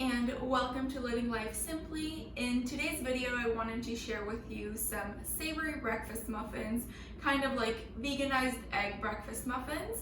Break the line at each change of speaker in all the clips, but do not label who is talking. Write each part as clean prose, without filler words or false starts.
and welcome to Living Life Simply. In today's video, I wanted to share with you some savory breakfast muffins, kind of like veganized egg breakfast muffins.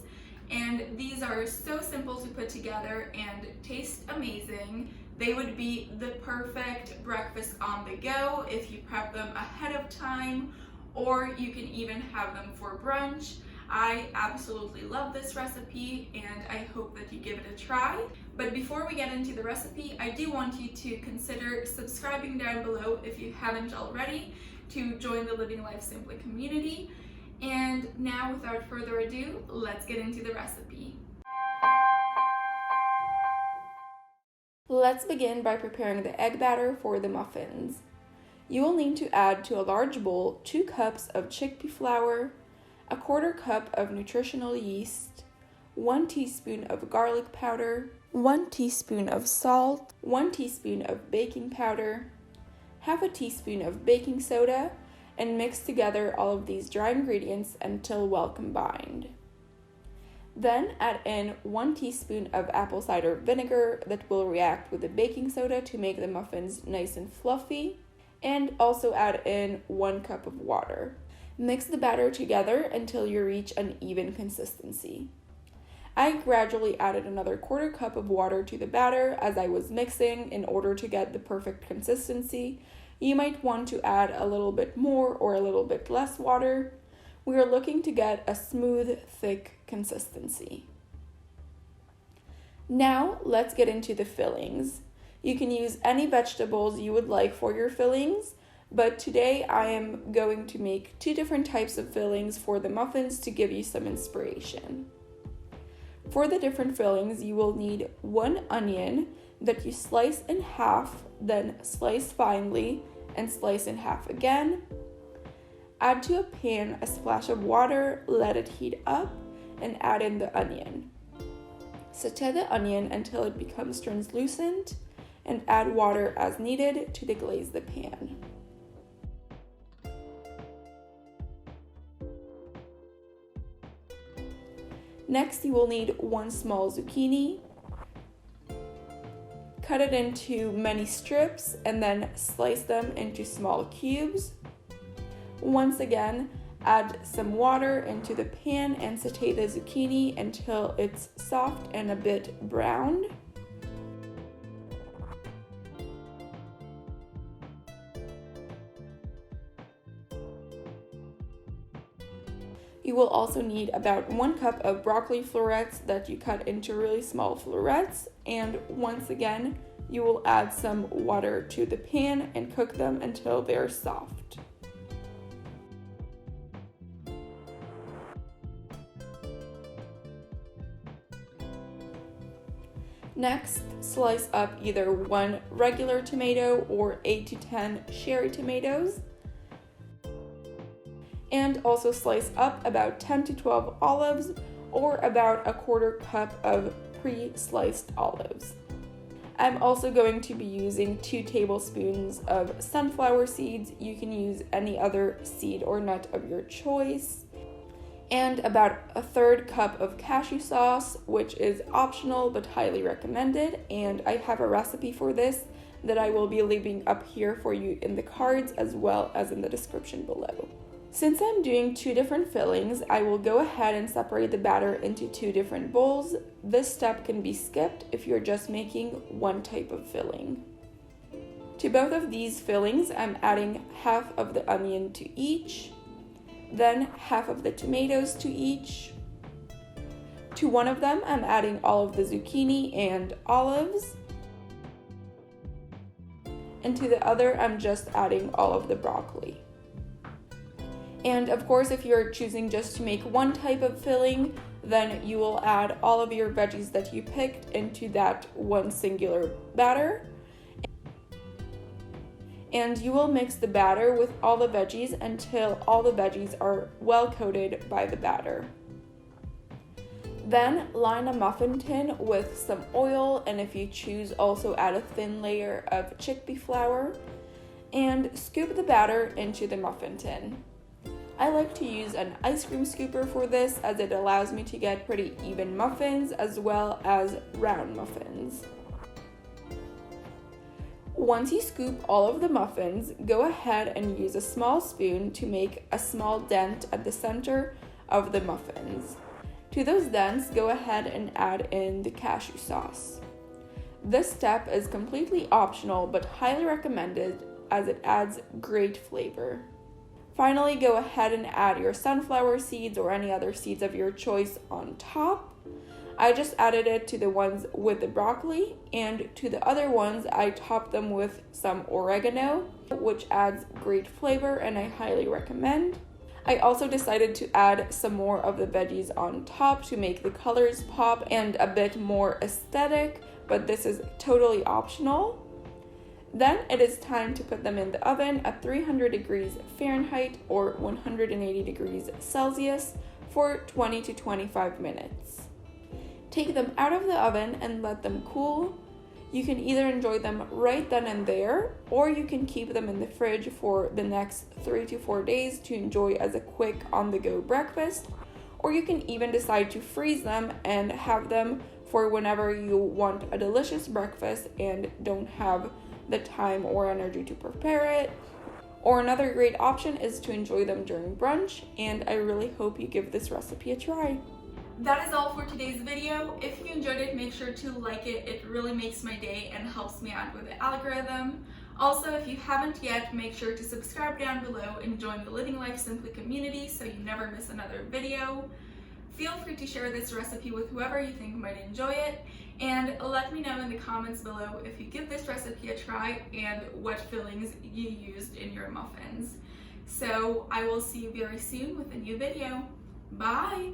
And these are so simple to put together and taste amazing. They would be the perfect breakfast on the go if you prep them ahead of time, or you can even have them for brunch. I absolutely love this recipe and I hope that you give it a try. But before we get into the recipe, I do want you to consider subscribing down below if you haven't already to join the Living Life Simply community. And now, without further ado, let's get into the recipe. Let's begin by preparing the egg batter for the muffins. You will need to add to a large bowl 2 cups of chickpea flour, a 1/4 cup of nutritional yeast, 1 teaspoon of garlic powder, 1 teaspoon of salt, 1 teaspoon of baking powder, 1/2 teaspoon of baking soda, and mix together all of these dry ingredients until well combined. Then add in 1 teaspoon of apple cider vinegar that will react with the baking soda to make the muffins nice and fluffy, and also add in 1 cup of water. Mix the batter together until you reach an even consistency. I gradually added another 1/4 cup of water to the batter as I was mixing in order to get the perfect consistency. You might want to add a little bit more or a little bit less water. We are looking to get a smooth, thick consistency. Now let's get into the fillings. You can use any vegetables you would like for your fillings, but today I am going to make 2 different types of fillings for the muffins to give you some inspiration. For the different fillings, you will need 1 onion that you slice in half, then slice finely and slice in half again. Add to a pan a splash of water, let it heat up, and add in the onion. Saute the onion until it becomes translucent, and add water as needed to deglaze the pan. Next, you will need 1 small zucchini. Cut it into many strips and then slice them into small cubes. Once again, add some water into the pan and saute the zucchini until it's soft and a bit browned. You will also need about 1 cup of broccoli florets that you cut into really small florets, and once again, you will add some water to the pan and cook them until they're soft. Next, slice up either 1 regular tomato or 8 to 10 cherry tomatoes. And also slice up about 10 to 12 olives or about a 1/4 cup of pre-sliced olives. I'm also going to be using 2 tablespoons of sunflower seeds. You can use any other seed or nut of your choice. And about a 1/3 cup of cashew sauce, which is optional but highly recommended. And I have a recipe for this that I will be leaving up here for you in the cards as well as in the description below. Since I'm doing 2 different fillings, I will go ahead and separate the batter into 2 different bowls. This step can be skipped if you're just making 1 type of filling. To both of these fillings, I'm adding 1/2 of the onion to each, then 1/2 of the tomatoes to each. To one of them, I'm adding all of the zucchini and olives. And to the other, I'm just adding all of the broccoli. And of course, if you're choosing just to make 1 type of filling, then you will add all of your veggies that you picked into that 1 singular batter. And you will mix the batter with all the veggies until all the veggies are well coated by the batter. Then line a muffin tin with some oil, and if you choose, also add a thin layer of chickpea flour, and scoop the batter into the muffin tin. I like to use an ice cream scooper for this as it allows me to get pretty even muffins as well as round muffins. Once you scoop all of the muffins, go ahead and use a small spoon to make a small dent at the center of the muffins. To those dents, go ahead and add in the cashew sauce. This step is completely optional but highly recommended as it adds great flavor. Finally, go ahead and add your sunflower seeds or any other seeds of your choice on top. I just added it to the ones with the broccoli, and to the other ones I topped them with some oregano, which adds great flavor and I highly recommend. I also decided to add some more of the veggies on top to make the colors pop and a bit more aesthetic, but this is totally optional. Then it is time to put them in the oven at 300 degrees Fahrenheit or 180 degrees Celsius for 20 to 25 minutes. Take them out of the oven and let them cool. You can either enjoy them right then and there, or you can keep them in the fridge for the next 3 to 4 days to enjoy as a quick on-the-go breakfast, or you can even decide to freeze them and have them for whenever you want a delicious breakfast and don't have the time or energy to prepare it. Or another great option is to enjoy them during brunch, and I really hope you give this recipe a try. That is all for today's video. If you enjoyed it, make sure to like it. It really makes my day and helps me out with the algorithm. Also, if you haven't yet, make sure to subscribe down below and join the Living Life Simply community so you never miss another video. Feel free to share this recipe with whoever you think might enjoy it, and let me know in the comments below if you give this recipe a try and what fillings you used in your muffins. So I will see you very soon with a new video. Bye!